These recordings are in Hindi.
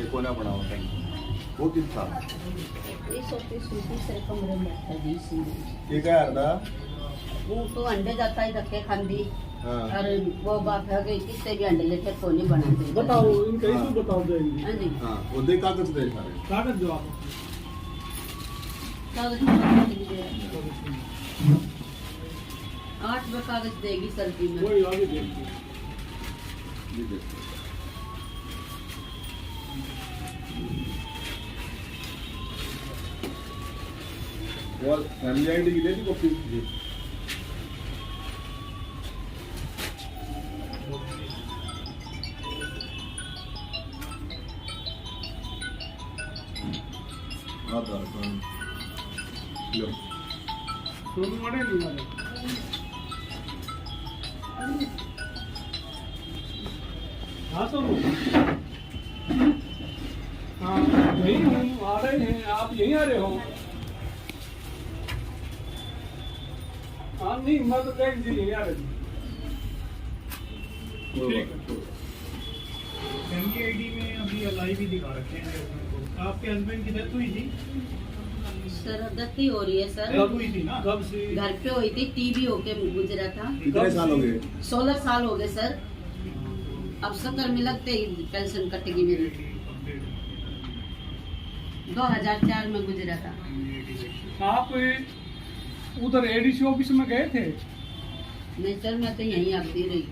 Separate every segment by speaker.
Speaker 1: कोना बना होता है वो किस था ये क्या यार था
Speaker 2: वो तो अंडे जाता है धक्के खांदी अरे वो बात है कि किससे भी अंडे लेके तो नहीं बनाते
Speaker 3: बताओ इनका इशू बताओ देंगे
Speaker 2: हां जी
Speaker 1: हां वो दे कागज दे सारे
Speaker 3: कागज जो आप
Speaker 2: कागज 8 कागज देगी सर्दी में
Speaker 3: वही आगे देखिए
Speaker 1: वो फैमिली आईडी की देती कॉपी जी आधार कार्ड लो
Speaker 3: सोनू मारे नहीं मारे हाँ सोनू हाँ यहीं हूँ आ रहे हैं आप यहीं आ रहे हो हाँ नहीं मैं तो कह दी यहीं आ रहे
Speaker 4: फैमिली आईडी में अभी एलआई भी दिखा रखे हैं आपके हस्बैंड की डेथ हुई थी
Speaker 2: सर डेथ ही हो रही है सर
Speaker 4: कब हुई थी ना
Speaker 3: कब से
Speaker 2: घर पे हुई थी टीबी होके गुजरा था
Speaker 1: कितने साल हो गए
Speaker 2: 16 साल हो गए सर अब 70 में लगते ही पेंशन कटेगी मेरी 2004 में गुजरा था
Speaker 3: आप उधर एडीसी ऑफिस में गए थे
Speaker 2: नहीं सर मैं तो यहीं आती रही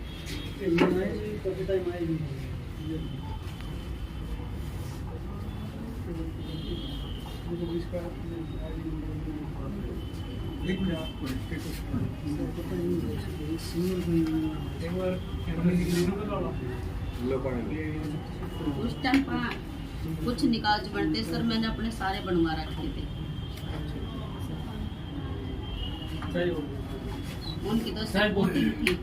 Speaker 2: उस टाइम कुछ निकाल बनते सर मैंने अपने सारे बनवा रखे थे उनकी तो सपोर्टिंग थी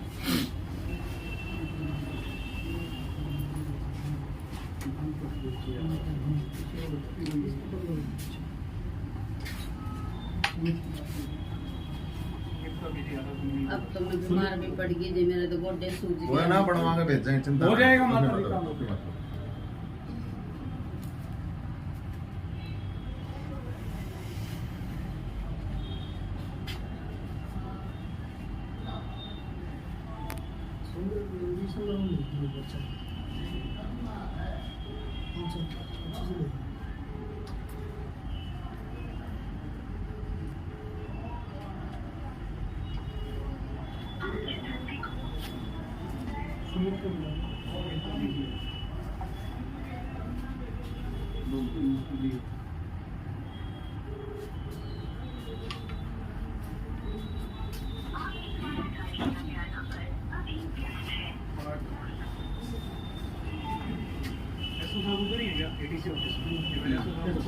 Speaker 2: अब तो मैं बीमार भी पड़ गई जी, मेरे तो गोडे सूज गए।
Speaker 5: वो है ना बनवा के भेजेंगे, चिंता
Speaker 3: हो जाएगा माता
Speaker 5: मत
Speaker 3: जी का।
Speaker 5: करो।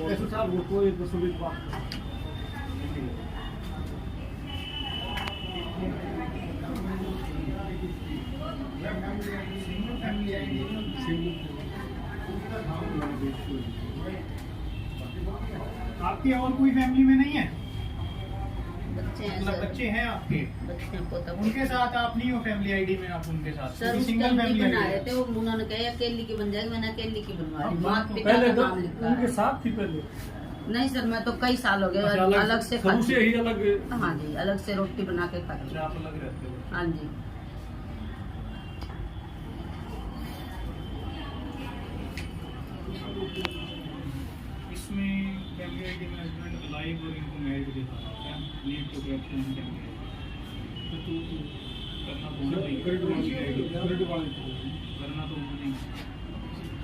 Speaker 3: ऐसा साहब वो कोई सुविधा बात
Speaker 4: आपकी और कोई फैमिली में नहीं है?
Speaker 2: बच्चे हैं
Speaker 4: मतलब
Speaker 2: सर,
Speaker 4: बच्चे हैं आपके?
Speaker 2: बच्चे हैं, पोता
Speaker 4: उनके साथ आप नहीं हो फैमिली आईडी में? आप उनके साथ
Speaker 2: सर उस
Speaker 4: सिंगल
Speaker 2: टाइम
Speaker 4: फैमिली
Speaker 2: नहीं बना
Speaker 4: आईडी
Speaker 2: रहे थे, वो उन्होंने कहा अकेली की बन जाएगी, मैंने अकेली की बनवा ली।
Speaker 3: अब
Speaker 2: माता पिता
Speaker 3: पहले
Speaker 2: का
Speaker 3: तो
Speaker 2: नाम लिखा
Speaker 3: उनके
Speaker 2: है।
Speaker 3: साथ थी पहले।
Speaker 2: नहीं सर, मैं तो कई साल हो गए
Speaker 3: अच्छा,
Speaker 2: अलग से
Speaker 3: शुरू
Speaker 2: खाती
Speaker 3: से ही अलग।
Speaker 2: हाँ जी, अलग से रोटी बना के खाती
Speaker 4: अच्छा, आप अलग रहते हो?
Speaker 2: हाँ जी।
Speaker 4: इसमें फैमिली आईडी में हस्बैंड लाइव और इनको मैरिज दिखा रहा है, lead to corruption in family ID करना तो होना चाहिए। करना तो होना नहीं,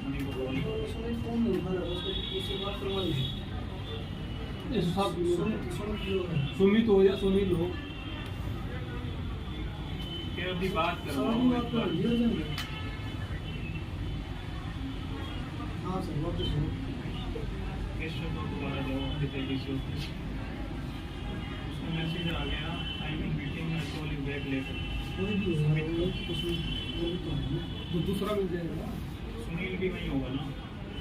Speaker 4: मनी को बोली
Speaker 3: ऐसा साहब सुमित हो या सुनील हो।
Speaker 4: कि अभी बात कर रहा हूँ एक बार। केशव को दोबारा जाओ डिटेल ऑफिस, उसमें मैसेज आ गया I am in meeting, I call you back later.
Speaker 3: तो दूसरा मिल जाएगा।
Speaker 4: सुनील भी वहीं होगा ना,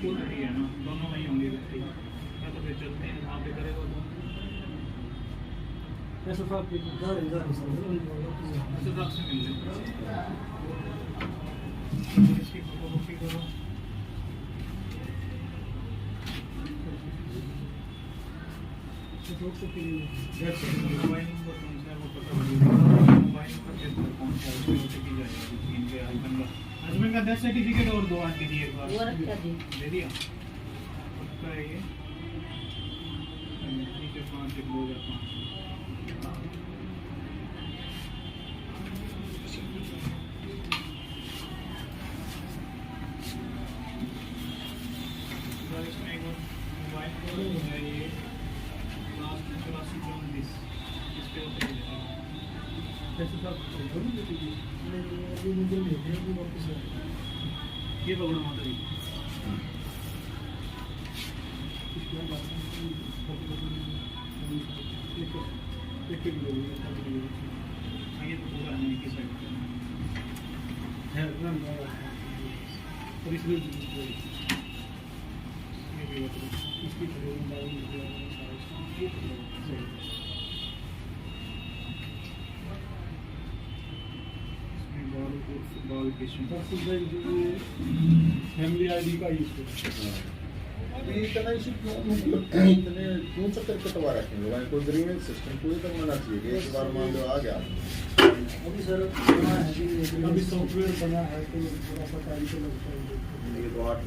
Speaker 4: वो नहीं है ना, दोनों वहीं होंगे व्यक्ति। या तो फिर चलते हैं वहाँ पे करेगा तो
Speaker 3: ऐसा साहब
Speaker 4: ऐसे साथ से मिल लेते इसकी फोटोकॉपी करो। मोबाइल नंबर कौन सा है वो पता लगेगा। मोबाइल नंबर चेक करो कौन सा है, उसमें OTP जाएगा इनके हस्बैंड का डेथ सर्टिफिकेट और दो आंटी दिए एक बार
Speaker 2: वो रखा जी।
Speaker 4: दे दिया पक्का है ये। ठीक है, 5 इसमें एक मोबाइल नंबर है ये लास्ट 8434 इस पे OTP जाएगा।
Speaker 3: ऐसा साहब
Speaker 4: ये पकड़ो माता जी। हाँ, ये तो पूरा है की साइड
Speaker 3: और इसमें
Speaker 4: ये भी बता
Speaker 3: फैमिली आईडी का यूज
Speaker 5: इतना इशू इतने क्यों चक्कर कटवा रखे हैं लोग? कोई ग्रीवेंस सिस्टम कोई तो होना चाहिए कि एक बार मान लो आ गया।
Speaker 3: अभी सर अभी सॉफ्टवेयर बना है तो थोड़ा सा टाइम तो लगता है।
Speaker 5: ये तो 8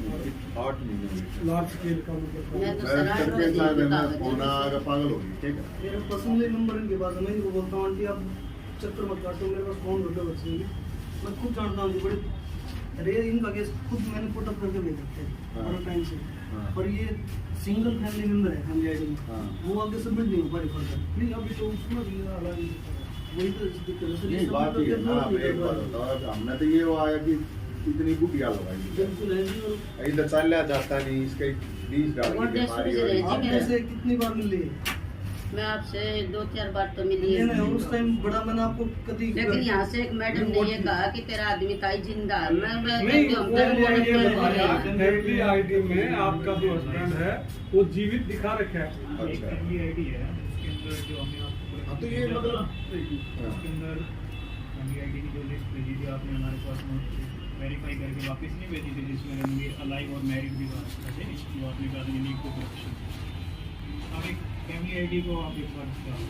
Speaker 5: महीने
Speaker 3: लार्ज स्केल का मतलब
Speaker 2: मैं तो
Speaker 5: मैं
Speaker 2: सर 8
Speaker 5: करके
Speaker 2: बजे
Speaker 5: साथ में
Speaker 2: बता
Speaker 5: फोन आएगा, पागल होगी। ठीक है,
Speaker 6: मेरा पर्सनली नंबर इनके पास है, मैं इनको बोलता हूँ आंटी आप चक्कर मत काटो, मेरे पास फोन होता बच्चे मैं खुद जानता हूँ बड़े अरे इनका केस खुद मैंने पुट अप करके भेज सकते
Speaker 5: हाँ।
Speaker 6: हैं टाइम से।
Speaker 5: हाँ।
Speaker 6: पर ये सिंगल फैमिली मेंबर है फैमिली आईडी में,
Speaker 5: हाँ।
Speaker 6: वो आगे सबमिट नहीं हो पा रही फर्दर। नहीं अभी तो उसमें भी अलग ही वही तो इस दिक्कत है।
Speaker 5: नहीं बात ये है ना, अब एक बार बताओ हमने तो ये वो आया कि इतनी बुढ़िया लगाई
Speaker 6: बिल्कुल है जी। और
Speaker 5: इधर चल जाता नहीं, इसके 20 डाल
Speaker 2: और
Speaker 5: की
Speaker 2: डेढ़ सौ
Speaker 5: बीमारी
Speaker 2: से
Speaker 5: हो रही
Speaker 2: रह जी
Speaker 5: है।
Speaker 6: आप ऐसे कितनी बार मिल ली
Speaker 2: मैं आपसे 2-4 बार तो मिली
Speaker 6: ये ना
Speaker 2: है,
Speaker 6: उस टाइम बड़ा मैंने आपको कभी
Speaker 2: लेकिन यहाँ से एक मैडम ने ये कहा कि तेरा आदमी का ही जिंदा है। मैं
Speaker 3: नहीं,
Speaker 2: कहती हूँ,
Speaker 3: वो
Speaker 2: हम तो
Speaker 3: ये
Speaker 2: बोल
Speaker 3: बताया
Speaker 2: रहे हैं।
Speaker 3: फैमिली आईडी में आपका जो हस्बैंड है वो जीवित दिखा रखा है।
Speaker 5: अच्छा।
Speaker 4: फैमिली आईडी है उसके अंदर जो हमने आपको
Speaker 5: हाँ, तो ये मतलब
Speaker 4: उसके अंदर MBID की जो लिस्ट भेजी थी आपने हमारे पास वेरीफाई करके वापस नहीं भेजी थी, जिसमें रनवी अलाइव और मैरिड भी था, जो आपने कहा था यूनिक टू प्रोटेक्शन। अब एक MBID को आप एक बार डालो,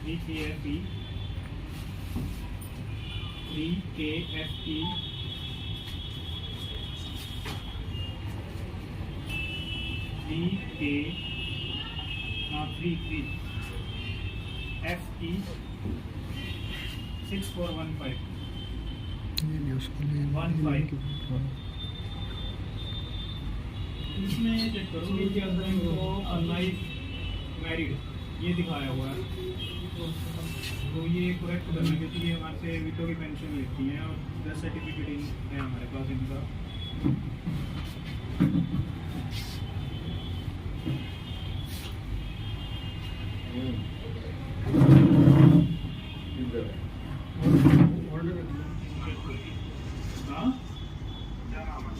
Speaker 4: VKFE 3KFE 3FE 6415 इसमें चेक करो कि अंदर इनको अनलाइव मैरिड ये दिखाया हुआ है, तो ये करेक्ट करना, क्योंकि ये हमारे से विडो की पेंशन लेती हैं और डेथ सर्टिफिकेट है हमारे पास इनका।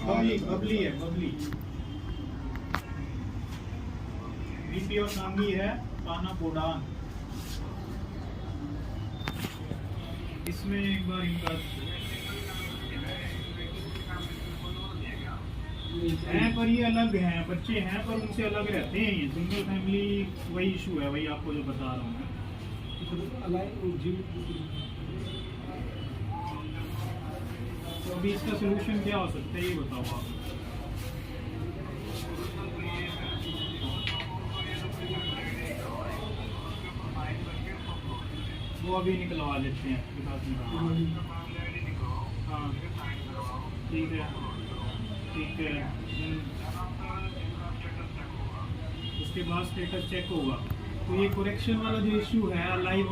Speaker 4: हाँ बबली है, बबली BPO सांगी है पाना पोडान। इसमें एक बार इनका हैं, पर ये अलग हैं, बच्चे हैं पर उनसे अलग रहते हैं, ये सिंगल फैमिली वही इशू है, वही आपको जो बता रहा हूँ मैं। तो अभी इसका सोल्यूशन क्या हो सकता है ये बताओ आप। वो अभी निकलवा लेते हैं आपके पास में। हाँ ठीक है, ठीक है। उसके बाद स्टेटस चेक होगा, तो ये करेक्शन वाला जो इशू है लाइव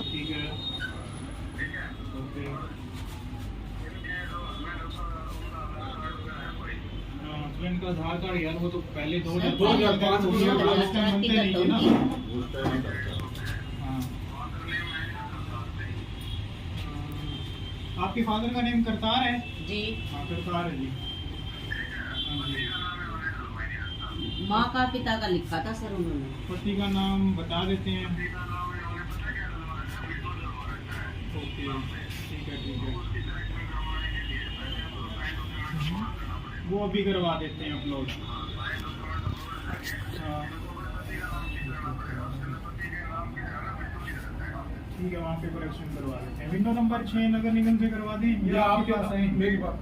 Speaker 4: ठीक है, ओके। हस्बैंड का आधार कार्ड यार वो तो पहले 2005 बनते नहीं है ना। हाँ आपके फादर का नेम करतार है
Speaker 2: जी।
Speaker 4: हाँ करतार है जी। हाँ जी।
Speaker 2: माँ का पिता का लिखा था सर उन्होंने।
Speaker 4: पति का नाम बता देते हैं। ओके ठीक है, ठीक है। वो अभी करवा देते हैं अपलोड। हाँ ठीक है, वहाँ पे करेक्शन करवा देते हैं। विंडो नंबर 6 नगर निगम से करवा दें या आपके पास है?
Speaker 3: मेरी बात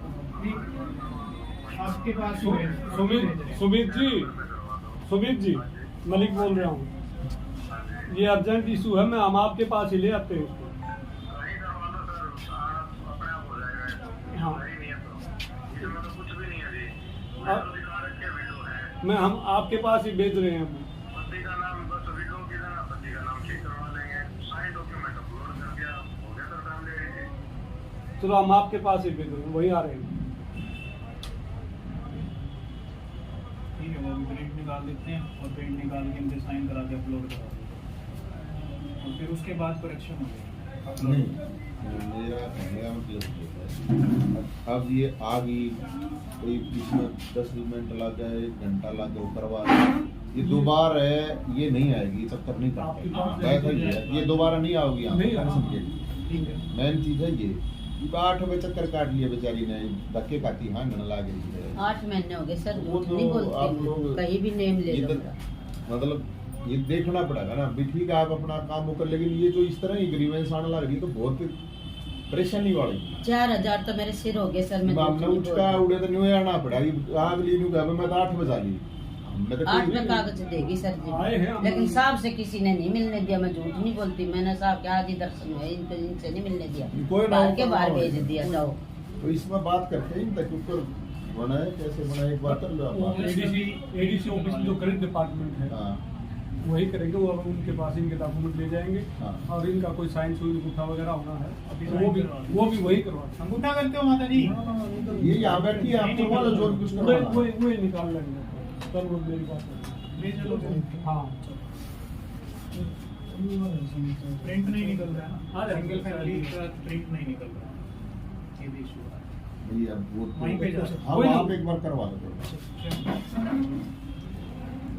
Speaker 4: आपके पास
Speaker 3: सुमित जी मलिक बोल रहा हूँ। ये अर्जेंट इशू है, मैं हम आपके पास ही ले आते हैं उसको। हाँ मैं हम आपके पास ही भेज रहे हैं। चलो हम आपके पास ही भेज रहे हैं, वही आ रहे हैं।
Speaker 4: ठीक है, वो भी प्रिंट निकाल देते हैं और प्रिंट निकाल के इनसे साइन करा के अपलोड करा देते हैं और फिर उसके बाद करेक्शन हो जाएगा।
Speaker 5: नहीं, मेरा मतलब अब ये आ गई, कोई इसमें 10 मिनट लग गए, 1 घंटा लग गया, करवा ये दोबारा है, ये नहीं आएगी, चक्कर नहीं पड़ता, ऐसा ही है, ये दोबारा नहीं आओगी।
Speaker 4: ठीक है,
Speaker 5: मेन चीज है ये 8 बजे चक्कर काट लिए बेचारी ने, धक्के खाती हाँ न लागे।
Speaker 2: 8 महीने हो गए सर,
Speaker 5: वो
Speaker 2: झूठ
Speaker 5: तो
Speaker 2: नहीं
Speaker 5: आप
Speaker 2: बोलती,
Speaker 5: लोग
Speaker 2: कहीं भी नेम ले लो मेरा।
Speaker 5: मतलब ये देखना पड़ेगा ना भी, ठीक है आप अपना काम वो कर, लेकिन ये जो इस तरह ही ग्रीवेंस आने लग रही है तो बहुत परेशानी वाली।
Speaker 2: 4000 तो मेरे सिर हो गए सर। मैं
Speaker 5: हमने उठका उड़े तो न्यू आना पड़ा, अगली न्यू गया मैं तो 8 बजा ली।
Speaker 2: 8 में कागज देगी सर जी, लेकिन साहब से किसी ने नहीं मिलने दिया। मैं झूठ नहीं बोलती, मैंने साहब के आज ही दर्शन हुए, इनसे नहीं मिलने दिया, बाहर के बाहर भेज दिया। जाओ
Speaker 5: तो इसमें बात करते हैं इनके ऊपर बनाए कैसे बनाए, एक बार कर लो आप।
Speaker 3: एडीसी ऑफिस में जो करंट डिपार्टमेंट है
Speaker 5: हाँ
Speaker 3: वही करेंगे, वो अब उनके पास इनके डॉक्यूमेंट ले जाएंगे।
Speaker 5: हाँ।
Speaker 3: और इनका कोई साइन सुई अंगूठा वगैरह होना है तो वो भी वही करवाते हैं।
Speaker 4: अंगूठा करते हो माता जी?
Speaker 5: ये यहाँ बैठी है, आप करवा लो जो कुछ करवाना है।
Speaker 3: वो निकाल लेंगे सर, वो मेरी बात है।
Speaker 4: ले चलो।
Speaker 3: हाँ
Speaker 4: प्रिंट नहीं निकल रहा है
Speaker 3: हाँ,
Speaker 4: ना, सिंगल फैमिली का प्रिंट नहीं निकल रहा है, ये भी इशू है।
Speaker 5: भैया वो
Speaker 4: वहीं पे जा
Speaker 5: हाँ
Speaker 3: कोई
Speaker 5: आप
Speaker 3: नहीं।
Speaker 5: एक बार करवा दो।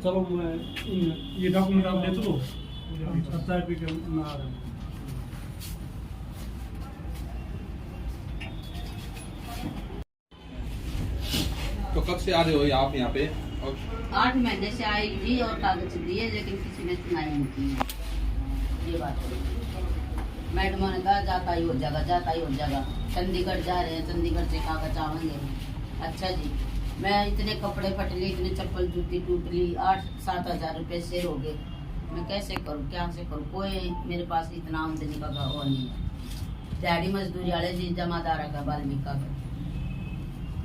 Speaker 3: चलो मैं ये डॉक्यूमेंट आप ले चलो, सर्टिफिकेट ना आ रहा है।
Speaker 1: तो कब से आ रहे हो आप यहाँ पे? और
Speaker 2: 8 महीने से आई थी और कागज दिए, लेकिन किसी ने सुनाई नहीं की। ये बात है। मैडमों ने कहा जाता ही हो जाएगा, जाता ही हो जाएगा। चंडीगढ़ जा रहे हैं, चंडीगढ़ से कागज आवेंगे। अच्छा जी, मैं इतने कपड़े फट लिए, इतने चप्पल जूती टूट ली, 8-7 हजार रुपये शेर हो गए। मैं कैसे करूँ, क्या से करूँ? कोई मेरे पास इतना आमदनी का वो नहीं है। दिहाड़ी मजदूरी वाले जी जमादार का वाल्मीकि का।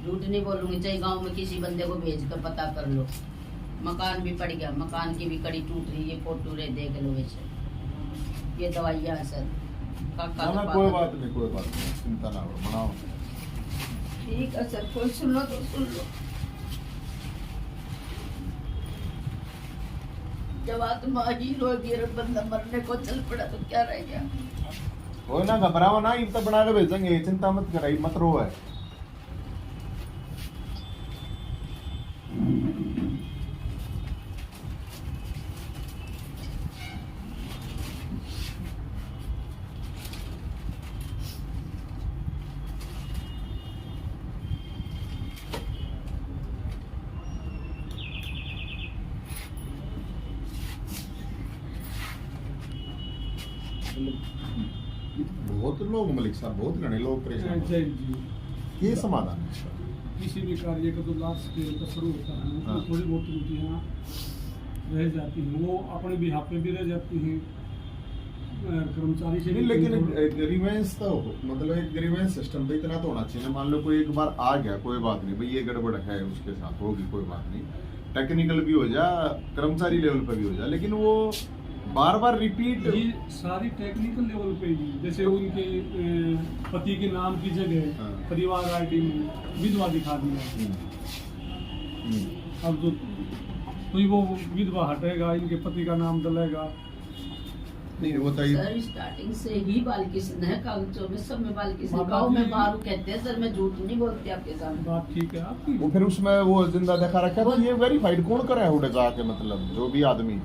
Speaker 2: झूठ नहीं बोलूंगी, चाहे गांव में किसी बंदे को भेज कर पता कर लो। मकान भी पड़ गया, मकान की भी कड़ी टूट रही है, फोटो रे देख लो। वैसे ये दवाइयाँ है सर।
Speaker 5: ना कोई बात नहीं, कोई बात नहीं, चिंता ना करो, बनाओ।
Speaker 2: ठीक है सर, कोई सुन लो तो सुन लो। जब आत्मा ही रोगी और बंदा मरने को चल पड़ा तो क्या रह गया?
Speaker 5: हो ना, घबराओ ना, इतना बना के भेजेंगे, चिंता मत कराइए, मत रो है। बहुत लोग मलिक साहब, बहुत घने लोग परेशान
Speaker 3: जय
Speaker 5: हैं।
Speaker 3: जी।
Speaker 5: ये समाधान है इसका।
Speaker 3: किसी भी कार्य का जो लास्ट स्टेज का शुरू होता है
Speaker 5: हाँ।
Speaker 3: उसमें थोड़ी बहुत त्रुटियाँ रह जाती हैं, वो अपने बिहाफ पे भी रह जाती हैं, कर्मचारी से
Speaker 5: नहीं,
Speaker 3: भी
Speaker 5: लेकिन
Speaker 3: थोड़ी-
Speaker 5: ग्रीवेंस तो मतलब एक ग्रीवेंस सिस्टम भी इतना तो होना चाहिए ना। मान लो कोई एक बार आ गया, कोई बात नहीं भाई, ये गड़बड़ है उसके साथ होगी, कोई बात नहीं, टेक्निकल भी हो जा, कर्मचारी लेवल पर भी हो जा, लेकिन वो बार बार रिपीट।
Speaker 3: ये सारी टेक्निकल लेवल पे ही, जैसे उनके पति के नाम की जगह
Speaker 5: हाँ।
Speaker 3: परिवार आईडी में विधवा दिखा दिया। अब जो तो वो विधवा हटेगा, इनके पति का नाम डलेगा।
Speaker 5: नहीं होता ये
Speaker 2: सर स्टार्टिंग से ही बालकिशन है, कागजों में सब में बालकिशन।
Speaker 3: बाबा
Speaker 2: गाँव
Speaker 3: जी-
Speaker 2: में बारू कहते हैं सर, मैं झूठ नहीं बोलती आपके सामने।
Speaker 3: बात ठीक है आपकी।
Speaker 5: वो फिर उसमें वो जिंदा देखा रखा है, तो ये वेरीफाइड कौन करा है उड़े जाके, मतलब जो भी आदमी है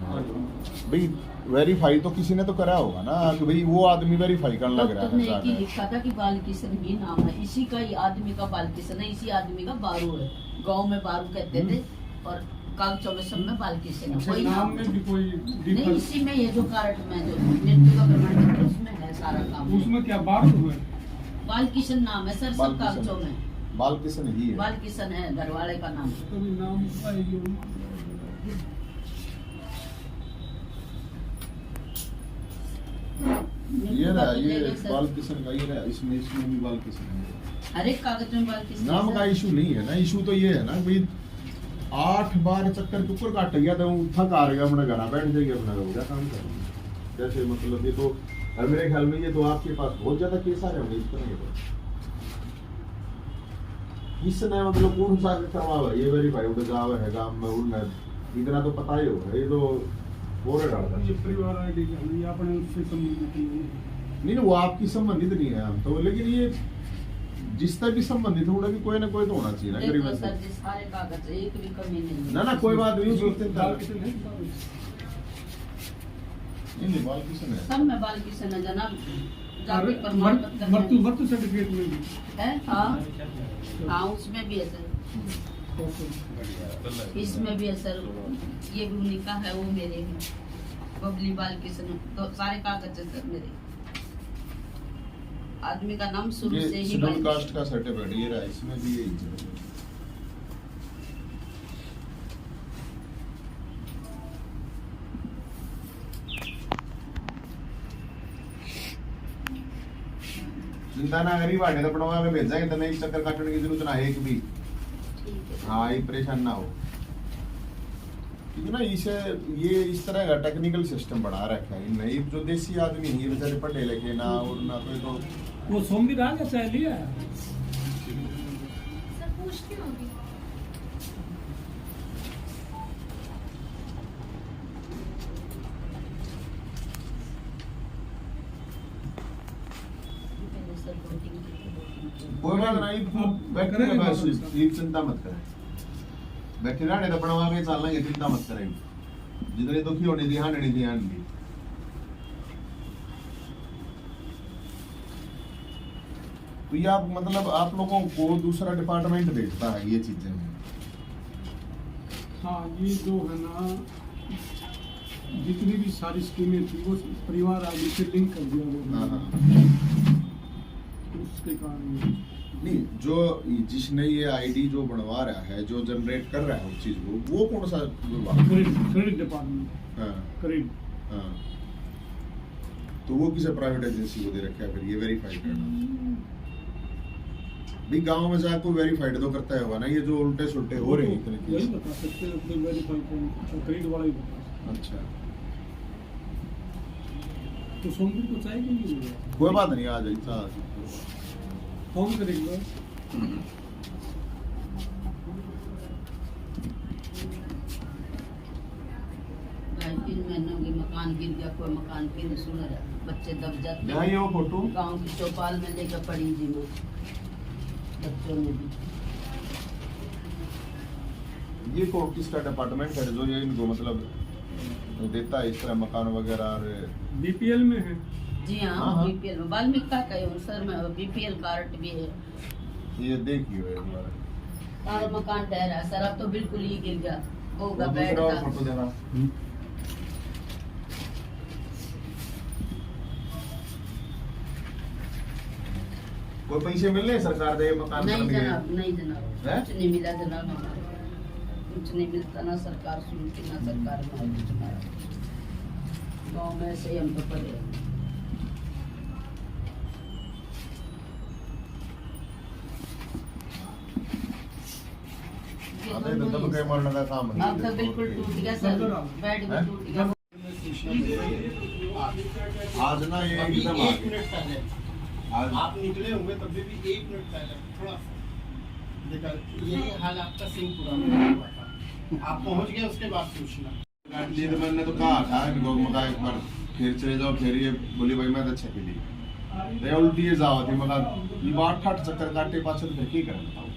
Speaker 5: भाई, वेरीफाई तो किसी ने तो करा होगा ना, कि भाई वो आदमी वेरीफाई करने लग रहा
Speaker 2: डॉक्टर ने
Speaker 5: है
Speaker 2: एक ही
Speaker 5: जाके।
Speaker 2: लिखा था कि बालकिशन ही नाम है, इसी का ही आदमी का बालकिशन है, इसी आदमी का बारू है। गाँव में बारू कहते थे और कागजों में सब में बालकिशन है।
Speaker 3: अच्छा,
Speaker 2: वही
Speaker 3: नाम
Speaker 2: नाम
Speaker 3: में
Speaker 2: है।
Speaker 3: भी कोई
Speaker 2: नहीं,
Speaker 3: डिफरेंस?
Speaker 2: इसी में ये जो कार्ड में जो मृत्यु का प्रमाण पत्र उसमें है सारा काम।
Speaker 3: उसमें क्या बारूद हुए?
Speaker 2: बालकिशन नाम है सर, सब
Speaker 5: बालकिशन।
Speaker 2: कागजों में
Speaker 5: बालकिशन ही है।
Speaker 2: बालकिशन है, घरवाले का नाम।
Speaker 3: कभी नाम आएगी।
Speaker 5: ये रहा, ये
Speaker 2: लेंगे सर।
Speaker 5: बालकिशन का ये रहा, इसमें भी बालकिशन है।
Speaker 2: हर एक कागज में बालकिशन है,
Speaker 5: नाम
Speaker 2: सर।
Speaker 5: का इशू नहीं है ना, इशू तो ये है ना भाई, 8 बार चक्कर के ऊपर काट गया तो थक आ गया, अपना घर बैठ जाएगा, अपना हो गया काम कर। जैसे मतलब ये तो, और मेरे ख्याल में ये तो आपके पास बहुत ज्यादा केस आ रहे होंगे इस तरह के। तो इसने मतलब कौन सा करवा ये वेरीफाई उड़ जावा है गांव में उड़ना, इतना तो पता ही होगा, ये तो बोरे डालता
Speaker 3: ये
Speaker 5: है।
Speaker 3: परिवार आईडी का है, ये अपने उससे संबंधित नहीं है।
Speaker 5: नहीं वो आपकी संबंधित नहीं है हम तो, लेकिन ये जिससे भी संबंधित है उन्हें भी कोई ना कोई तो होना चाहिए ना
Speaker 2: देखो
Speaker 5: गरीब
Speaker 2: सर, जिस सारे कागज है, एक भी कमी नहीं है।
Speaker 5: ना ना कोई बात नहीं, उसको चिंता
Speaker 3: बालकिशन है,
Speaker 5: नहीं बालकिशन है।
Speaker 2: सब में बालकिशन है जनाब। जाति प्रमाण पत्र
Speaker 3: मृत्यु
Speaker 2: में
Speaker 3: मृत्यु सर्टिफिकेट में भी।
Speaker 2: है। हाँ उसमें भी है सर, इसमें भी है सर, ये भी उन्हीं का है, वो मेरे हैं, बबली बालकिशन। तो सारे कागज है सर मेरे। आदमी का नाम शुरू से
Speaker 5: ये
Speaker 2: ही
Speaker 5: शेड्यूल
Speaker 2: बालकिशन।
Speaker 5: कास्ट का सर्टिफिकेट ये रहा, इसमें भी यही चीज़ है। चिंता ना करी, वाटे तो बनवा के भेजेंगे, तो नहीं चक्कर काटने की जरूरत ना है एक भी।
Speaker 2: ठीक है।
Speaker 5: हाँ ये परेशान ना हो, क्योंकि ना इसे ये इस तरह का टेक्निकल सिस्टम बढ़ा रखा है इनने। ये जो देसी आदमी है, ये बेचारे पढ़े लिखे ना, और ना कोई तो
Speaker 3: वो सोमवीर आ गया चाहे लिया है?
Speaker 7: सर पूछती होगी।
Speaker 5: कोई बात नहीं, बैठे रहे बस, ये चिंता मत करें, बैठे रहने तो बनवा के चलना, ये चिंता मत करें, जितने दुखी होने ध्यान नहीं ध्यान दी। तो ये आप मतलब आप लोगों को दूसरा डिपार्टमेंट भेजता है ये चीजें?
Speaker 3: हाँ, ये जो है ना, जितनी भी सारी स्कीमें थी वो परिवार आदि से लिंक कर दिया
Speaker 5: हाँ,
Speaker 3: गया,
Speaker 5: हाँ।
Speaker 3: उसके कारण।
Speaker 5: नहीं, जो जिसने ये आईडी जो बनवा रहा है, जो जनरेट कर रहा है उस चीज को, वो कौन सा विभाग?
Speaker 3: Credit department.
Speaker 5: हाँ,
Speaker 3: क्रेडिट।
Speaker 5: हाँ। तो वो किसी प्राइवेट एजेंसी को दे रखा है फिर ये वेरीफाई करना? भी गांव में जाकर कोई वेरीफाइड तो करता है ना, ये जो उल्टे सुल्टे हो रहे हैं इतने
Speaker 3: वही
Speaker 5: केस।
Speaker 3: बता सकते हैं, अपने वेरीफाई कौन, क्रेडिट वाला ही बता सकते
Speaker 5: अच्छा,
Speaker 3: हैं। तो सोनपुर को चाहिए कि नहीं मिलेगा?
Speaker 5: कोई बात नहीं, आ जाइए।
Speaker 3: फोन करेंगे।
Speaker 2: भाई 3 महीनों के मकान गिर गया, कोई मकान की नहीं सुन रहा, बच्चे दब जाते
Speaker 5: यहाँ ये वो फोटो
Speaker 2: गांव की चौपाल में लेकर पड़ी जी मैं, बच्चों में भी।
Speaker 5: ये को किसका डिपार्टमेंट है जो ये इनको मतलब देता है इस तरह मकान वगैरह? और
Speaker 3: बीपीएल में है।
Speaker 2: जी
Speaker 5: हाँ,
Speaker 2: हाँ,
Speaker 5: हाँ।
Speaker 2: बीपीएल में वाल्मीकि का है सर, में बीपीएल कार्ड भी है।
Speaker 5: ये देखिए
Speaker 2: सारा मकान ठहरा है सर, अब तो बिल्कुल ही गिर गया होगा बेड
Speaker 5: दूसरा और
Speaker 2: का।
Speaker 5: फोटो देना। कोई पैसे मिलने सरकार दे मकान
Speaker 2: नहीं
Speaker 5: बनने के?
Speaker 2: जनाब, नहीं जनाब,
Speaker 5: हैं?
Speaker 2: कुछ नहीं मिला जनाब हमारे, कुछ नहीं मिलता, ना सरकार सुनती ना सरकार हमारे कुछ हमारा। गाँव में ऐसे ही हम तो पड़े हैं।
Speaker 5: अबे तो दब के मरने का काम नहीं
Speaker 2: अब तो बिल्कुल टूट गया सर, बेड भी
Speaker 5: हैं?
Speaker 2: टूट गया।
Speaker 5: आज ना ये
Speaker 7: अभी
Speaker 5: एकदम
Speaker 7: 1 मिनट पहले
Speaker 5: आज
Speaker 7: आप निकले होंगे, तभी भी 1 मिनट पहले थोड़ा देखा, यही हाल आपका सिंहपुरा में हुआ था। आप पहुंच गए, उसके बाद पूछना।
Speaker 5: काट लिए तो मैंने तो कहा था इनको मका एक बार फिर चले जाओ, फिर ये बोली भाई मैं तो अच्छा खेली ते उल्टी ये जाओ थी मका ये 8 चक्कर काटे पाछे तो फिर की करें बताओ?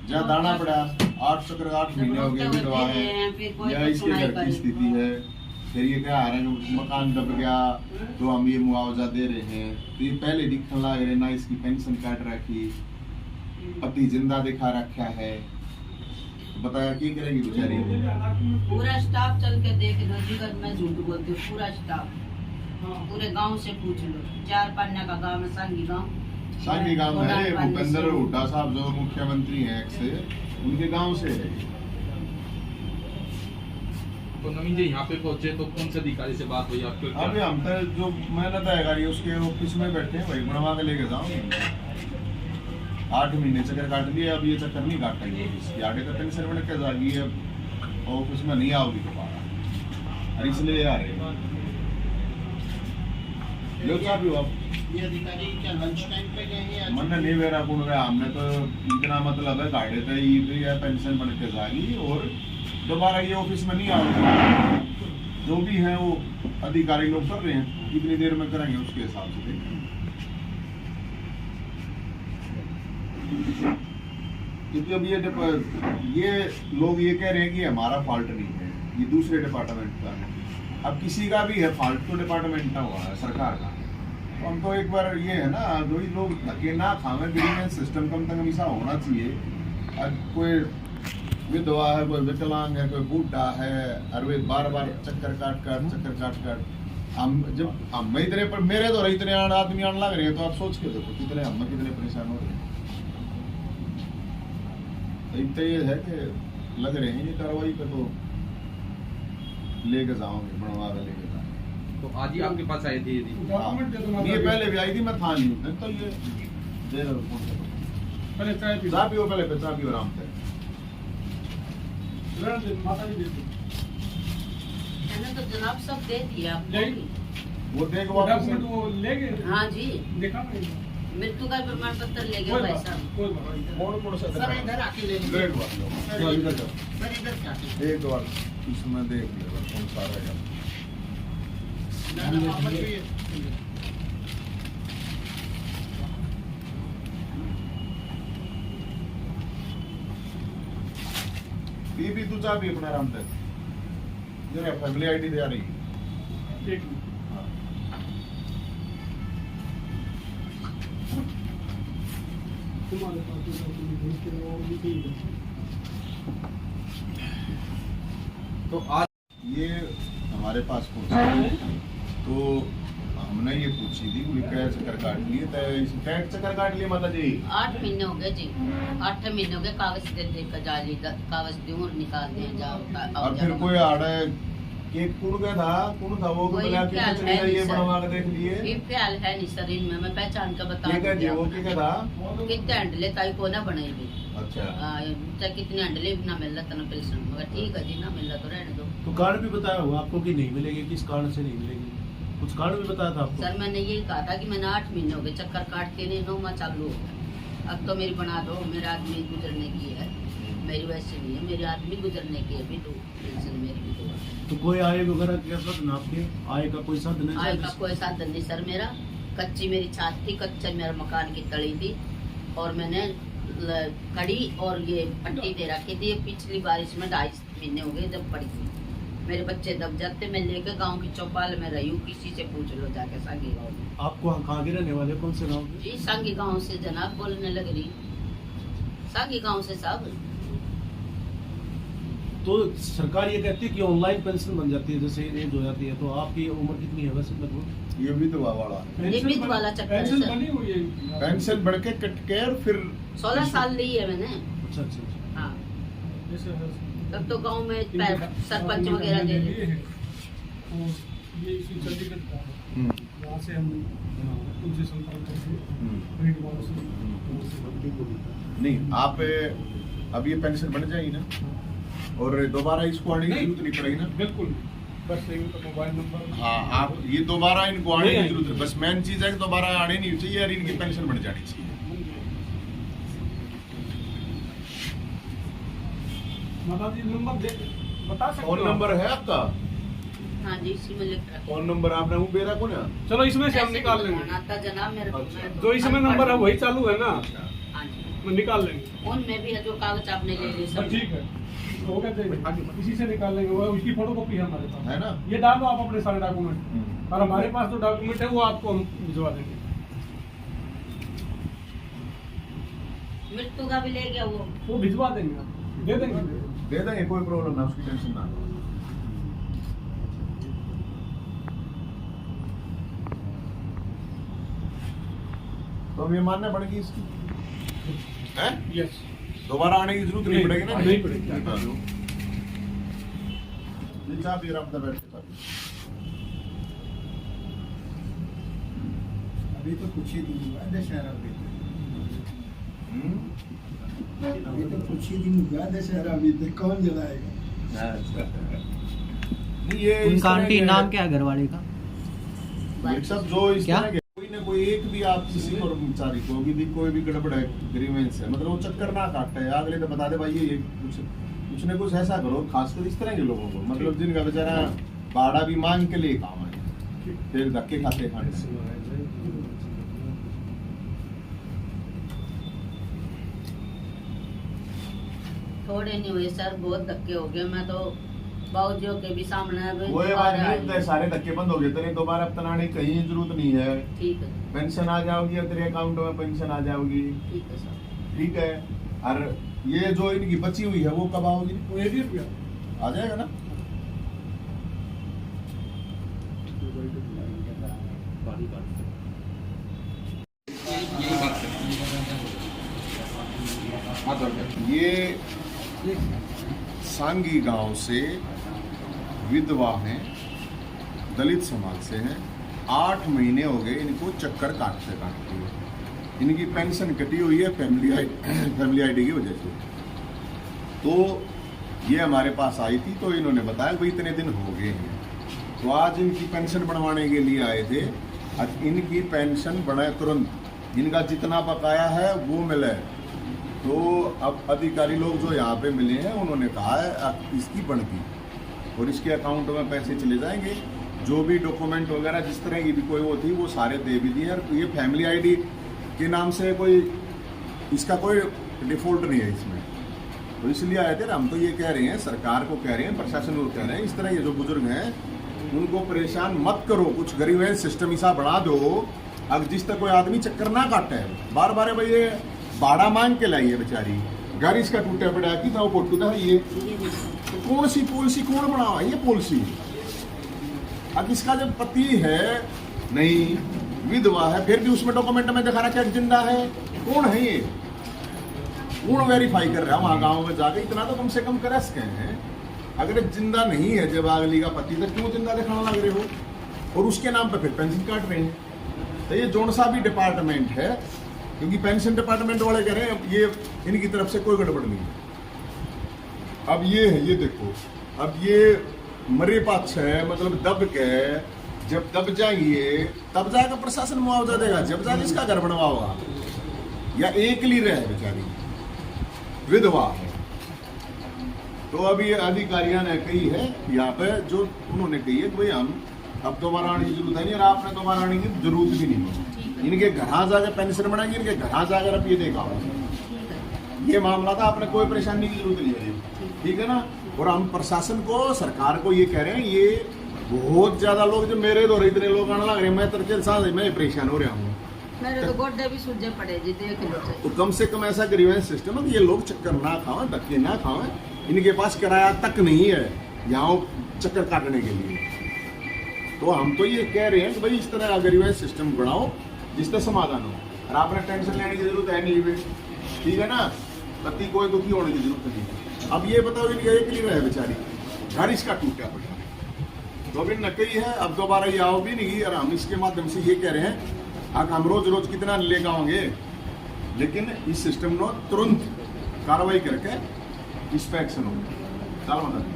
Speaker 5: जहाँ दाना पड़ा 8 चक्कर 8 महीने हो गए विधवा है, या इसके घर की स्थिति है, फिर ये क्या आ रहा है मकान दब गया तो हम ये मुआवजा दे रहे हैं, तो ये पहले दिखने लग रहे ना, इसकी पेंशन काट रखी, पति जिंदा दिखा रखा है, बताया की करेगी बेचारी?
Speaker 2: पूरा स्टाफ चल के देख लो जी, अगर मैं झूठ बोलती हूँ, पूरा स्टाफ पूरे गांव से पूछ लो, 4 पन्ना का गांव है, सांगी गांव।
Speaker 5: सांगी गांव है, भूपेंद्र हुड्डा साहब जो मुख्यमंत्री हैं एक से, उनके गांव से है।
Speaker 8: तो नवीन जी यहाँ पे पहुंचे तो कौन से अधिकारी से बात हुई आपकी?
Speaker 5: अभी हम तो जो मेहनत है उसके ऑफिस में बैठे हैं भाई, बनवा के लेके जाओ। 8 महीने चक्कर काट लिए, अब ये चक्कर नहीं काट पाएंगे ऑफिस की, आगे तो पेंशन बन के जाएगी, अब ऑफिस में नहीं आओगी दोबारा, और इसलिए आ रहे हैं। लो क्या भी आप
Speaker 7: ये अधिकारी क्या लंच टाइम पे गए हैं?
Speaker 5: मन नहीं वेरा कौन रहा, हमने तो इतना मतलब है गाड़े थे ये पेंशन बन के जाएगी और दोबारा ये ऑफिस में नहीं आओगे। जो भी है वो अधिकारी लोग कर रहे हैं, कितनी देर में करेंगे उसके हिसाब से देखेंगे। क्योंकि अब ये लोग ये कह रहे हैं कि हमारा फॉल्ट नहीं है, ये दूसरे डिपार्टमेंट का है। अब किसी का भी है फॉल्ट तो डिपार्टमेंट का हुआ है, सरकार का। तो हमको एक बार ये है ना, जो ही लोग धक्के ना खावे, ग्रीवेंस सिस्टम कम तक हमेशा होना चाहिए। अब कोई विधवा है, कोई विकलांग है, कोई बूढ़ा है, और वे बार बार चक्कर काट हम जब हम इतने पर मेरे तो इतने आदमी आने लग रहे हैं, तो आप सोच के देखो कितने हम कितने परेशान हो रहे हैं। तो इतना ये है कि लग रहे हैं ये कार्रवाई पे तो लेके जाओगे, बनवा के लेके जाओगे।
Speaker 8: तो आज ही आपके पास आई थी
Speaker 3: डॉक्यूमेंट दे दो ना।
Speaker 5: ये पहले भी आई थी, मैं था नहीं उस दिन, तो ये दे दो
Speaker 3: पहले चाय पी लो।
Speaker 5: चाह पियो, पहले चाह पियो आराम से।
Speaker 3: रहने दे, माता जी दे दो।
Speaker 2: मैंने तो जनाब सब दे दिया
Speaker 3: नहीं।
Speaker 2: आपको।
Speaker 5: वो देख वापस
Speaker 3: डॉक्यूमेंट वो ले गए।
Speaker 2: हाँ जी,
Speaker 3: देखा नहीं।
Speaker 2: मृत्यु का प्रमाण पत्र ले गए
Speaker 3: कोई
Speaker 2: भाई
Speaker 3: बात
Speaker 2: साहब।
Speaker 3: कोई बात नहीं।
Speaker 5: कौन सा
Speaker 7: सर इधर आके ले लीजिए।
Speaker 5: ग्रेट बात लो, इधर जाओ।
Speaker 7: सर इधर से आके
Speaker 5: एक बार इसमें देख ले कौन सा रहेगा।
Speaker 7: ना आप बताइए।
Speaker 5: ये भी तू चाह भी अपना आराम तक ये फैमिली आईडी दे आ रही
Speaker 3: एक मिनट। तुम्हारे पास तो डॉक्यूमेंट है, इसके अलावा और भी कोई है?
Speaker 8: तो आज
Speaker 5: ये हमारे पास पहुंची तो हमने ये पूछी थी कोई क्या चक्कर काट लिए तो क्या चक्कर काट लिए माता जी
Speaker 2: 8 महीने हो गए जी, 8 महीने हो गए। कागज दे दे कर जाली कागज दूं और निकाल दें जाओ।
Speaker 5: और फिर कोई आड़ा केक कौन का था कौन था वो
Speaker 2: कोई
Speaker 5: बना के
Speaker 2: ख्याल
Speaker 5: चले
Speaker 2: है
Speaker 5: जाइए
Speaker 2: नहीं,
Speaker 5: बनवा के देख लिए
Speaker 2: ये ख्याल है नहीं सर इनमें, मैं पहचान का बता
Speaker 5: ठीक है जी वो
Speaker 2: दूंगी
Speaker 5: क्या था
Speaker 2: आपको। कितने हंडले ताई को ना बनाएगी,
Speaker 5: अच्छा
Speaker 2: चाहे कितने हंडले भी ना मिल रहा था ना पेंशन, मगर ठीक है जी ना मिल रहा तो रहने दो।
Speaker 9: तो कारण भी बताया होगा आपको कि नहीं मिलेगी, किस कारण से नहीं मिलेगी, कुछ कारण भी बताया था आपको?
Speaker 2: सर मैंने यही कहा था कि मैंने 8 महीने हो गए चक्कर काटते नहीं, 9 माह चालू हो गया। अब तो मेरी बना दो, मेरा आदमी गुजरने की है, मेरी वैसे नहीं है, मेरी आदमी गुजरने की है भी तो पेंशन मेरी भी तो।
Speaker 9: तो कोई आय वगैरह के साधन आपके आय का कोई साधन है?
Speaker 2: आय का कोई साधन नहीं सर मेरा, कच्ची मेरी छत थी, कच्चा मेरा मकान की तली थी और मैंने कड़ी और ये पट्टी दे रखी थी। पिछली बारिश में 2.5 महीने हो गए जब पड़ी थी, मेरे बच्चे दब जाते, मैं लेके गांव की चौपाल में रही हूँ, किसी से पूछ लो जाके सांगी गाँव में।
Speaker 9: आपको कहाँ के रहने वाले, कौन से गाँव के?
Speaker 2: जी सांगी गांव से जनाब बोलने लग रही, सांगी गांव से साहब।
Speaker 9: तो सरकार ये कहती है कि ऑनलाइन पेंशन बन जाती है जैसे एज हो जाती है, तो आपकी उम्र कितनी है वैसे लगभग?
Speaker 5: ये विधवा वाला
Speaker 2: ये बीच वाला चक्कर है
Speaker 3: पेंशन
Speaker 2: सर।
Speaker 3: बनी हुई है इनकी।
Speaker 5: पेंशन बढ़ के कट के और फिर
Speaker 2: 16 साल ली है मैंने।
Speaker 9: अच्छा अच्छा अच्छा।
Speaker 2: हाँ
Speaker 3: जैसे
Speaker 2: तब तो गांव में सरपंच वगैरह दे
Speaker 3: ये
Speaker 2: देते।
Speaker 3: है और ये इसी चंडीगढ़ का है, वहाँ से हम उनसे संपर्क करके रीड वालों से
Speaker 5: नहीं आप अब ये पेंशन बढ़ जाएगी ना और दोबारा इसको आने की जरूरत नहीं पड़ेगी ना
Speaker 3: बिल्कुल, बस इनका मोबाइल नंबर।
Speaker 5: हाँ आप ये दोबारा इनको आने
Speaker 3: नहीं
Speaker 5: की जरूरत है, बस मेन चीज है कि दोबारा आने नहीं चाहिए और इनकी पेंशन बढ़ जानी चाहिए।
Speaker 3: माता जी नंबर दे बता सकते
Speaker 5: फोन
Speaker 3: हो?
Speaker 5: नंबर है आपका?
Speaker 2: हाँ जी इसी में लिख रखा है।
Speaker 5: फोन नंबर आपने वो बेरा को ना?
Speaker 3: चलो इसमें से हम
Speaker 2: ऐसे
Speaker 3: निकाल
Speaker 2: नहीं
Speaker 3: लेंगे,
Speaker 2: बताना था जनाब मेरे को।
Speaker 5: अच्छा।
Speaker 2: मैं
Speaker 3: जो इसमें नंबर है वही चालू है ना,
Speaker 2: हाँ जी
Speaker 3: मैं निकाल लेंगे।
Speaker 2: फोन में भी है जो कागज आपने ले लिए
Speaker 3: हाँ,
Speaker 2: सब।
Speaker 3: ठीक है, तो हो गया, इसी से निकाल लेंगे, वो उसकी फोटोकॉपी है हमारे पास,
Speaker 5: है ना?
Speaker 3: ये डालो आप अपने सारे डॉक्यूमेंट, और हमारे पास जो डॉक्यूमेंट है वो आपको हम भिजवा देंगे।
Speaker 2: मृत्यु का भी ले गया वो
Speaker 3: भिजवा देंगे, आप दे देंगे।
Speaker 5: दे देंगे, कोई प्रॉब्लम ना, उसकी टेंशन ना। तो अब ये मानना पड़ेगी इसकी, हैं?
Speaker 3: यस,
Speaker 5: दोबारा आने की जरूरत नहीं पड़ेगी ना?
Speaker 3: नहीं पड़ेगी।
Speaker 5: हाँ। जी साहब ये रहा बैठ के साथ।
Speaker 10: अभी तो कुछ ही दिन हुआ है दशहरा भी, अभी तो कुछ ही दिन हुआ दशहरा भी, तो कौन जलाएगा?
Speaker 5: नहीं ये
Speaker 11: उनका आंटी नाम क्या है घरवाले का?
Speaker 5: ये सब जो इस
Speaker 11: क्या?
Speaker 5: तरह के कोई ना कोई एक भी आप किसी कर्मचारी को भी कोई भी गड़बड़ है ग्रीवेंस है, मतलब वो चक्कर ना काटे, अगले तो बता दे भाई ये कुछ न कुछ ऐसा करो, खासकर इस तरह के लोगों को, मतलब जिनका बेचारा भाड़ा भी मांग के लिए काम है, फिर धक्के खाते खाने से।
Speaker 2: थोड़े नहीं हुए सर, बहुत धक्के हो गए। मैं तो बाबूजियों के भी सामने अभी
Speaker 5: वो ये बात
Speaker 2: दोबारा
Speaker 5: नहीं
Speaker 2: आई।
Speaker 5: होता है, सारे धक्के बंद हो गए तेरे, दोबारा अब तनाने की कहीं जरूरत नहीं है,
Speaker 2: ठीक है
Speaker 5: पेंशन आ जाओगी और तेरे अकाउंट में पेंशन आ जाओगी,
Speaker 2: ठीक है सर।
Speaker 5: ठीक है। और ये जो इनकी बची हुई है वो कब आओगी?
Speaker 3: वो 1 रुपया
Speaker 5: आ जाएगा ना?
Speaker 8: यही बात है। हाँ तो क्या?
Speaker 5: ये सांगी गांव से विधवा हैं, दलित समाज से हैं, 8 महीने हो गए इनको चक्कर काटते काटते। इनकी पेंशन कटी हुई है फैमिली आईडी की वजह से। तो ये हमारे पास आई थी तो इन्होंने बताया भाई इतने दिन हो गए हैं, तो आज इनकी पेंशन बनवाने के लिए आए थे। आज इनकी पेंशन बढ़ाए तुरंत, इनका जितना बकाया है वो मिले। तो अब अधिकारी लोग जो यहाँ पे मिले हैं उन्होंने कहा है अब इसकी बढ़ती और इसके अकाउंट में पैसे चले जाएंगे, जो भी डॉक्यूमेंट वगैरह जिस तरह की भी कोई वो थी वो सारे दे भी दिए। और ये फैमिली आईडी के नाम से कोई इसका कोई डिफॉल्ट नहीं है इसमें,
Speaker 1: तो इसलिए आए थे ना। हम तो ये कह रहे हैं, सरकार को कह रहे हैं, प्रशासन को कह रहे हैं, इस तरह ये जो बुजुर्ग हैं उनको परेशान मत करो, कुछ ग्रीवेंस सिस्टम ऐसा बढ़ा दो अब जिस तक कोई आदमी चक्कर ना काटे। बार बार भाई ये भाड़ा मांग के लाई है बेचारी, घर इसका टूटा पड़ा कि था वो फोटू था ये, तो कौन सी पॉलिसी कौन बनावा ये पॉलिसी? अब इसका जब पति है नहीं, विधवा है, फिर भी उसमें डॉक्यूमेंट में दिखा रहा क्या जिंदा है, कौन है ये? कौन वेरीफाई कर रहा है वहां गाँव में जाके? इतना तो कम से कम कर सके हैं। अगर जिंदा नहीं है जब अगली का पति, तो क्यों जिंदा दिखाना लग रहे हो? और उसके नाम पे फिर पेंशन काट रहे हैं। तो ये जोन सा भी डिपार्टमेंट है, क्योंकि पेंशन डिपार्टमेंट वाले कह रहे हैं ये इनकी तरफ से कोई गड़बड़ नहीं है। अब ये है, ये देखो, अब ये मरे पाछ है, मतलब दब के, जब दब जाएंगे तब जाकर प्रशासन मुआवजा देगा, जब जाकर इसका घर बनवा होगा। या एक ली रहे बेचारी विधवा है। तो अभी अधिकारियों ने कही है यहाँ पे, जो उन्होंने कही है कि भाई हम अब दोबारा आने की जरूरत है नहीं, और आपने दोबारा आने की जरूरत भी नहीं है। इनके घर जाकर पेंशन बनाएंगे, इनके घर जाकर अब ये देखा ये मामला था, आपने कोई परेशानी की जरूरत नहीं है, ठीक है ना। और हम प्रशासन को, सरकार को ये कह रहे हैं, ये बहुत ज्यादा लोग, जो मेरे दौरे इतने लोग आने लग रहे हैं, मैं तरके साथ मैं परेशान हो रहा हूँ।
Speaker 2: मेरे तो गोड्डे भी सूजे पड़े जी, देख लो।
Speaker 1: तो कम से कम ऐसा ग्रीवेंस सिस्टम है कि ये लोग चक्कर ना खाएं, धक्के ना खाएं, इनके पास किराया तक नहीं है यहाँ चक्कर काटने के लिए। तो हम तो ये कह रहे हैं कि भाई इस तरह का ग्रीवेंस सिस्टम बनाओ जिसका समाधान हो, और आपने टेंशन लेने की जरूरत है नहीं, ठीक है ना। पति कोई दुखी होने की जरूरत नहीं। अब ये बताओ, इनका एक ही रहे बेचारी, घर इसका टूटा पड़ा, तो अभी नकई है, अब दोबारा ये आओ भी नहीं। और हम इसके माध्यम से ये कह रहे हैं, हाँ हम रोज रोज कितना ले गाओगे, लेकिन इस सिस्टम को तुरंत कार्रवाई करके इस पे एक्शन हो। चल मतलब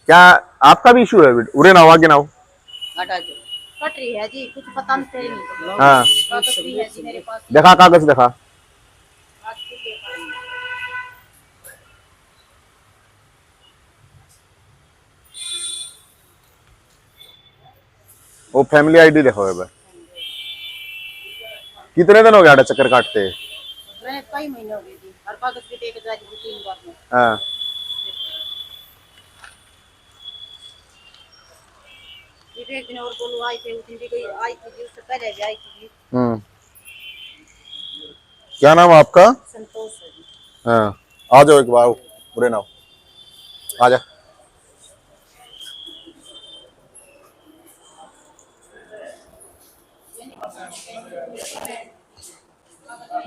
Speaker 12: क्या आपका भी इशू है? उरे ना आगे ना हो,
Speaker 2: हटा दो। कट रही है जी, कुछ पता नहीं।
Speaker 12: हाँ
Speaker 2: कागज भी है जी मेरे पास।
Speaker 12: देखा, कागज देखा।
Speaker 2: आज भी देखा है।
Speaker 12: वो फैमिली आईडी देखो है। कितने दिन हो गया चक्कर काटते?
Speaker 2: मैंने कई महीने हो गए जी, हर कागज भी देख जा 3 बार में।
Speaker 12: हाँ
Speaker 2: एक दिन और बोलू आई थी, उस दिन भी कोई आई थी जी, उससे पहले भी आई थी जी।
Speaker 12: क्या नाम है आपका?
Speaker 2: संतोष है जी।
Speaker 12: हाँ आ जाओ एक बार, बुरे ना हो, आ जा।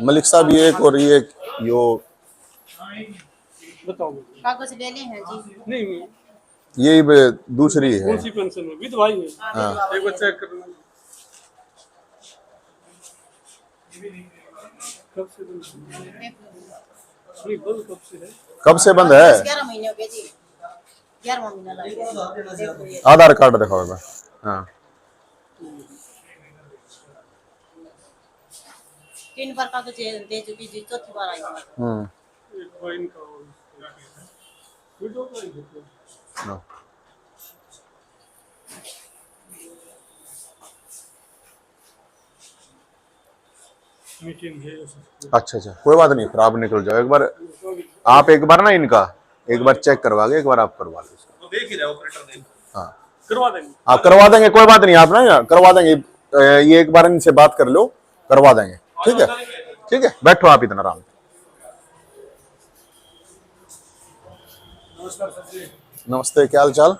Speaker 12: मलिक साहब ये एक और ये यो
Speaker 3: बताओ।
Speaker 2: कागज ले ले हैं जी?
Speaker 3: नहीं,
Speaker 12: ये दूसरी है।
Speaker 3: कौन सी पेंशन है? विधवाई है।
Speaker 12: हाँ।
Speaker 3: एक बार चेक करना। कब से बंद है? नहीं, बंद कब से है?
Speaker 12: कब से बंद है?
Speaker 2: 11 महीने हो गए जी, 11वां महीना लग गया।
Speaker 12: आधार कार्ड दिखाओ। हाँ
Speaker 2: 3 बार कागज दे चुकी जी, 4थी बार आई हूँ।
Speaker 3: एक फाइन का वीडियो का ही देखो। मीटिंग है।
Speaker 12: अच्छा अच्छा, कोई बात नहीं, फिर आप निकल जाओ। एक बार आप एक बार ना इनका एक बार चेक करवा के, एक बार आप करवा लो।
Speaker 8: तो देख ही रहे ऑपरेटर देख।
Speaker 12: हाँ
Speaker 3: करवा देंगे,
Speaker 12: आप करवा देंगे, कोई बात नहीं, आप ना करवा देंगे। ये एक बार इनसे बात कर लो, करवा देंगे। ठीक है, ठीक है, बैठो आप इतना आराम। नमस्ते, क्या हाल चाल?